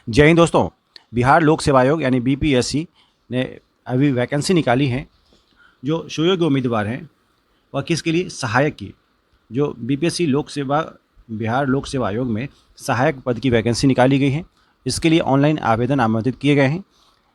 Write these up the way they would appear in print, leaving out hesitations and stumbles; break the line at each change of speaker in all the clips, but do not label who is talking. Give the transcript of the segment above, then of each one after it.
जय हिंद दोस्तों। बिहार लोक सेवा आयोग यानी बीपीएससी ने अभी वैकेंसी निकाली है। जो सुयोग्य उम्मीदवार हैं वह किसके लिए? सहायक की। जो बीपीएससी लोक सेवा बिहार लोक सेवा आयोग में सहायक पद की वैकेंसी निकाली गई है। इसके लिए ऑनलाइन आवेदन आमंत्रित किए गए हैं,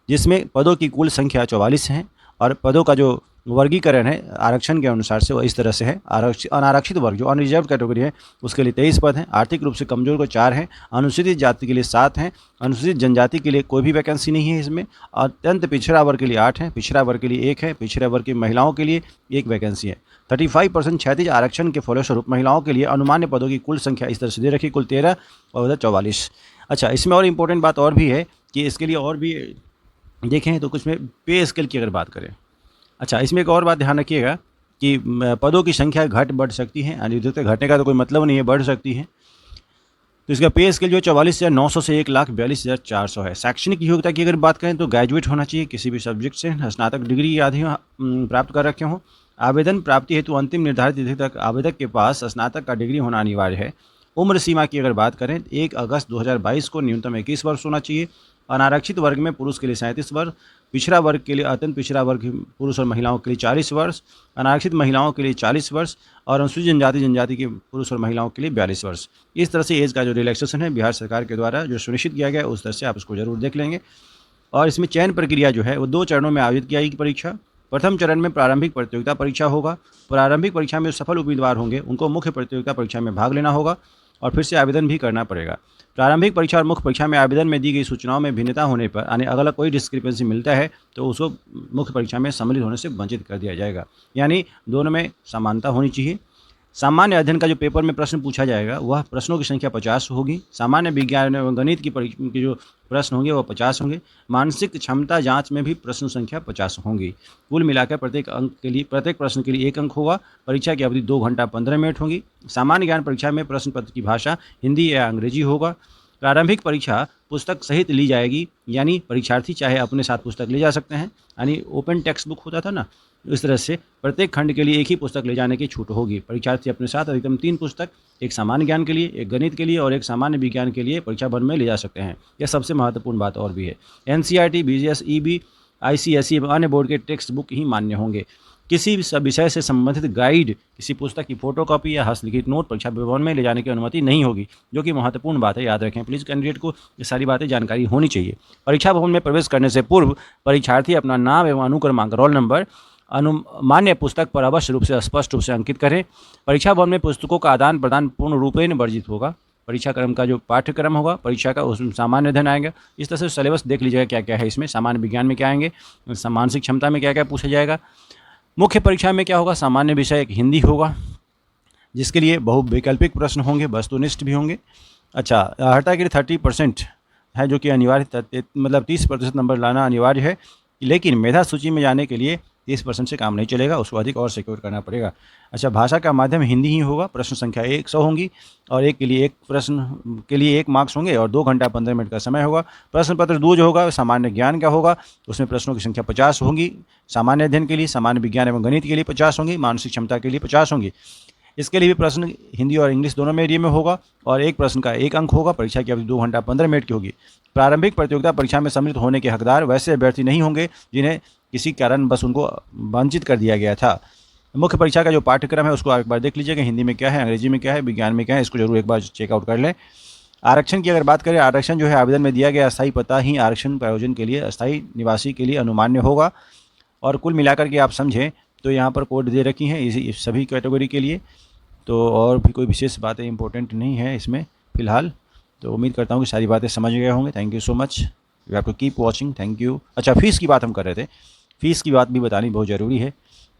जिसमें पदों की कुल संख्या 44 है और पदों का जो वर्गीकरण है आरक्षण के अनुसार से वो इस तरह से है। अनारक्षित वर्ग जो अनरिजर्व कैटेगरी है उसके लिए 23 पद हैं। आर्थिक रूप से कमजोर को 4 हैं। अनुसूचित जाति के लिए 7 हैं। अनुसूचित जनजाति के लिए कोई भी वैकेंसी नहीं है इसमें। अत्यंत पिछड़ा वर्ग के लिए 8 हैं। पिछड़ा वर्ग के लिए 1 है। पिछड़ा वर्ग की महिलाओं के लिए 1 वैकेंसी है। 35% क्षैतिज आरक्षण के फलस्वरूप महिलाओं के लिए अनुमान्य पदों की कुल संख्या इस तरह से दे रखी, कुल 13 और उधर 44। अच्छा, इसमें और इम्पोर्टेंट बात और भी है कि इसके लिए और भी देखें तो कुछ में पे स्केल की अगर बात करें। अच्छा, इसमें एक और बात ध्यान रखिएगा कि पदों की संख्या घट बढ़ सकती है। अधिकतर घटने का तो कोई मतलब नहीं है, बढ़ सकती है। तो इसका पे स्केल जो 44,900 से 1,42,400 है। शैक्षणिक योग्यता की अगर बात करें तो ग्रेजुएट होना चाहिए किसी भी सब्जेक्ट से, स्नातक डिग्री आदि प्राप्त कर रखे हों। आवेदन प्राप्ति हेतु अंतिम निर्धारित तिथि तक आवेदक के पास स्नातक का डिग्री होना अनिवार्य है। उम्र सीमा की अगर बात करें 1 अगस्त 2022 को न्यूनतम 21 वर्ष होना चाहिए। अनारक्षित वर्ग में पुरुष के लिए 37 वर्ष, पिछड़ा वर्ग के लिए अत्यंत पिछड़ा वर्ग पुरुष और महिलाओं के लिए 40 वर्ष, अनारक्षित महिलाओं के लिए 40 वर्ष और अनुसूचित जनजाति के पुरुष और महिलाओं के लिए 42 वर्ष। इस तरह से एज का जो रिलैक्सेशन है बिहार सरकार के द्वारा जो सुनिश्चित किया गया है उस तरह से आप उसको जरूर देख लेंगे। और इसमें चयन प्रक्रिया जो है वो 2 चरणों में आयोजित की जाएगी परीक्षा। प्रथम चरण में प्रारंभिक प्रतियोगिता परीक्षा होगा। प्रारंभिक परीक्षा में सफल उम्मीदवार होंगे उनको मुख्य प्रतियोगिता परीक्षा में भाग लेना होगा और फिर से आवेदन भी करना पड़ेगा। प्रारंभिक परीक्षा और मुख्य परीक्षा में आवेदन में दी गई सूचनाओं में भिन्नता होने पर यानी अगर कोई डिस्क्रिपेंसी मिलता है तो उसको मुख्य परीक्षा में सम्मिलित होने से वंचित कर दिया जाएगा। यानी दोनों में समानता होनी चाहिए। सामान्य अध्ययन का जो पेपर में प्रश्न पूछा जाएगा वह प्रश्नों की संख्या 50 होगी। सामान्य विज्ञान एवं गणित की जो प्रश्न होंगे वह 50 होंगे। मानसिक क्षमता जांच में भी प्रश्न संख्या 50 होंगी। कुल मिलाकर प्रत्येक प्रश्न के लिए 1 अंक होगा। परीक्षा की अवधि 2 घंटा 15 मिनट होगी। सामान्य ज्ञान परीक्षा में प्रश्न पत्र की भाषा हिंदी या अंग्रेजी होगा। प्रारंभिक परीक्षा पुस्तक सहित ली जाएगी, यानी परीक्षार्थी चाहे अपने साथ पुस्तक ले जा सकते हैं, यानी ओपन टेक्स्ट बुक होता था ना, इस तरह से प्रत्येक खंड के लिए एक ही पुस्तक ले जाने की छूट होगी। परीक्षार्थी अपने साथ अधिकतम 3 पुस्तक, एक सामान्य ज्ञान के लिए, एक गणित के लिए और एक सामान्य विज्ञान के लिए परीक्षा भवन में ले जा सकते हैं। यह सबसे महत्वपूर्ण बात और भी है। एनसीईआरटी, बीजीएस, ईबी, आईसीएसई एवं अन्य बोर्ड के टेक्स्ट बुक ही मान्य होंगे। किसी भी विषय से संबंधित गाइड, किसी पुस्तक की फोटोकॉपी या हस्तलिखित नोट परीक्षा भवन में ले जाने की अनुमति नहीं होगी, जो कि महत्वपूर्ण बात है, याद रखें। प्लीज़ कैंडिडेट को ये सारी बातें जानकारी होनी चाहिए। परीक्षा भवन में प्रवेश करने से पूर्व परीक्षार्थी अपना नाम एवं अनुक्रमांक, रोल नंबर अनुमान्य पुस्तक पर अवश्य रूप से स्पष्ट रूप से अंकित करें। परीक्षा भवन में पुस्तकों का आदान प्रदान पूर्ण रूपेण वर्जित होगा। परीक्षा क्रम का जो पाठ्यक्रम होगा परीक्षा का उसमें सामान्य अध्ययन आएगा। इस तरह से सिलेबस देख लीजिएगा क्या क्या है इसमें। सामान्य विज्ञान में क्या आएंगे, मानसिक क्षमता में क्या क्या पूछा जाएगा। मुख्य परीक्षा में क्या होगा, सामान्य विषय एक हिंदी होगा जिसके लिए बहुवैकल्पिक प्रश्न होंगे, वस्तुनिष्ठ भी होंगे। अच्छा, अर्हता के लिए 30% है जो कि अनिवार्य, मतलब 30% नंबर लाना अनिवार्य है, लेकिन मेधा सूची में जाने के लिए 30% से काम नहीं चलेगा, उसको अधिक और सिक्योर करना पड़ेगा। अच्छा, भाषा का माध्यम हिंदी ही होगा। प्रश्न संख्या 100 होंगी और एक प्रश्न के लिए 1 मार्क्स होंगे और 2 घंटा 15 मिनट का समय होगा। प्रश्न पत्र 2 जो होगा सामान्य ज्ञान का होगा, उसमें प्रश्नों की संख्या 50 होंगी। सामान्य अध्ययन के लिए, सामान्य विज्ञान एवं गणित के लिए 50 होंगी, मानसिक क्षमता के लिए 50 होंगी। इसके लिए भी प्रश्न हिंदी और इंग्लिश दोनों मीडियम में होगा और एक प्रश्न का 1 अंक होगा। परीक्षा की अवधि 2 घंटा 15 मिनट की होगी। प्रारंभिक प्रतियोगिता परीक्षा में सम्मिलित होने के हकदार वैसे अभ्यर्थी नहीं होंगे जिन्हें किसी कारण बस उनको वंचित कर दिया गया था। मुख्य परीक्षा का जो पाठ्यक्रम है उसको एक बार देख लीजिएगा, हिंदी में क्या है, अंग्रेजी में क्या है, विज्ञान में क्या है, इसको जरूर एक बार चेकआउट कर लें। आरक्षण की अगर बात करें, आरक्षण जो है आवेदन में दिया गया अस्थायी पता ही आरक्षण प्रयोजन के लिए अस्थायी निवासी के लिए अनुमान्य होगा। और कुल मिलाकर के आप समझें तो यहाँ पर कोड दे रखी हैं इसी सभी कैटेगरी के लिए। तो और भी कोई विशेष बातें इंपॉर्टेंट नहीं है इसमें फ़िलहाल। तो उम्मीद करता हूँ कि सारी बातें समझ गए होंगे। Thank you so much, you have to keep watching. Thank you. अच्छा, फ़ीस की बात हम कर रहे थे, फ़ीस की बात भी बतानी बहुत ज़रूरी है।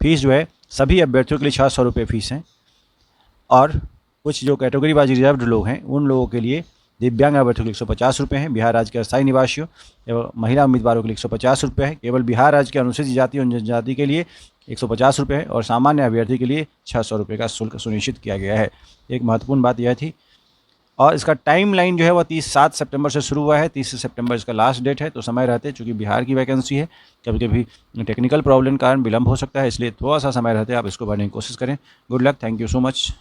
फ़ीस जो है सभी अभ्यर्थियों के लिए 600 रुपये फ़ीस है और कुछ जो कैटेगरी वाइज रिजर्व्ड लोग हैं उन लोगों के लिए, दिव्यांग अभ्यर्थियों के लिए 150 रुपये हैं। बिहार राज्य के अस्थायी निवासियों एवं महिला उम्मीदवारों के लिए 150 रुपये है। केवल बिहार राज्य के अनुसूचित जाति और जनजाति के लिए 150 रुपये है और सामान्य अभ्यर्थी के लिए 600 रुपये का शुल्क सुनिश्चित किया गया है। एक महत्वपूर्ण बात यह थी। और इसका टाइम लाइन जो है वह 7 सितंबर से शुरू हुआ है, 30 सितंबर इसका लास्ट डेट है। तो समय रहते, चूँकि बिहार की वैकेंसी है, कभी कभी टेक्निकल प्रॉब्लम के कारण विलम्ब हो सकता है, इसलिए थोड़ा सा समय रहते आप इसको भरने की कोशिश करें। Good luck, thank you so much.